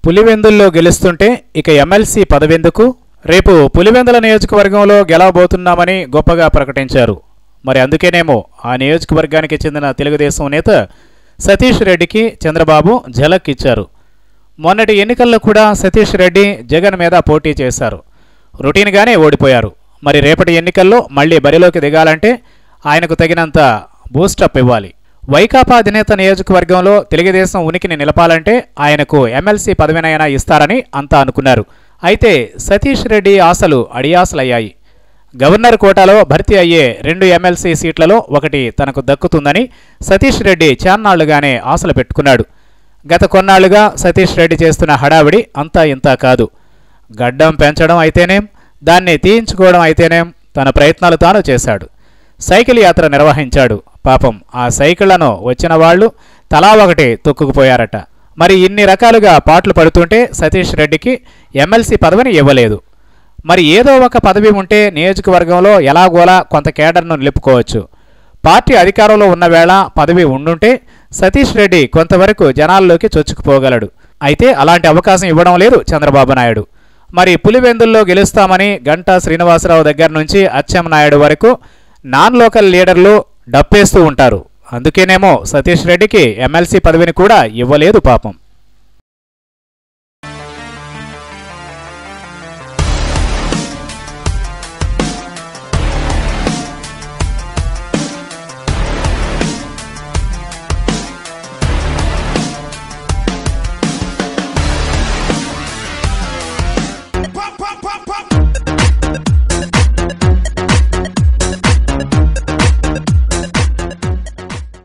పులివెందుల్లో గెలుస్తుంటే ఇక ఎమ్మెల్సీ పదవెందుకు? రేపు పులివెందుల నియోజకవర్గంలో గెలవబోతున్నామని గొప్పగా ప్రకటించారు. మరి అందుకేనేమో ఆ నియోజకవర్గానికి చెందిన తెలుగుదేశం నేత సతీష్ రెడ్డికి చంద్రబాబు ఝలక్ ఇచ్చారు. మొన్నటి ఎన్నికల్లో కూడా సతీష్ రెడ్డి జగన్ మీద పోటీ చేశారు. రొటీన్గానే ఓడిపోయారు. మరి రేపటి ఎన్నికల్లో మళ్లీ బరిలోకి దిగాలంటే ఆయనకు తగినంత బూస్టప్ ఇవ్వాలి. వైకాపా అధినేత నియోజకవర్గంలో తెలుగుదేశం ఉనికిని నిలపాలంటే ఆయనకు ఎమ్మెల్సీ పదవినైనా ఇస్తారని అంతా అనుకున్నారు. అయితే సతీష్ రెడ్డి ఆశలు అడియాసలయ్యాయి. గవర్నర్ కోటాలో భర్తీ అయ్యే 2 ఎమ్మెల్సీ సీట్లలో ఒకటి తనకు దక్కుతుందని సతీష్ రెడ్డి చాన్నాళ్లుగానే ఆశలు పెట్టుకున్నాడు. గత కొన్నాళ్లుగా సతీష్ రెడ్డి చేస్తున్న హడావిడి అంతా ఇంతా కాదు. గడ్డం పెంచడం అయితేనేం, దాన్ని తీయించుకోవడం అయితేనేం తన ప్రయత్నాలు తాను చేశాడు. సైకిల్ యాత్ర నిర్వహించాడు. పాపం ఆ సైకిళ్లను వచ్చిన వాళ్లు తలా ఒకటి తొక్కుకుపోయారట. మరి ఇన్ని రకాలుగా పాటలు పడుతుంటే సతీష్ రెడ్డికి ఎమ్మెల్సీ పదవిని ఇవ్వలేదు. మరి ఏదో ఒక పదవి ఉంటే నియోజకవర్గంలో ఎలాగోలా కొంత కేడర్ను నిలుపుకోవచ్చు. పార్టీ అధికారంలో ఉన్న వేళ పదవి ఉండుంటే సతీష్ రెడ్డి కొంతవరకు జనాల్లోకి చొచ్చుకుపోగలడు. అయితే అలాంటి అవకాశం ఇవ్వడం లేదు చంద్రబాబు నాయుడు. మరి పులివెందుల్లో గెలుస్తామని గంటా శ్రీనివాసరావు దగ్గర నుంచి అచ్చెన్నాయుడు వరకు నాన్ లోకల్ లీడర్లు డప్పేస్తూ ఉంటారు. అందుకేనేమో సతీష్ రెడ్డికి ఎమ్మెల్సీ పదవిని కూడా ఇవ్వలేదు పాపం.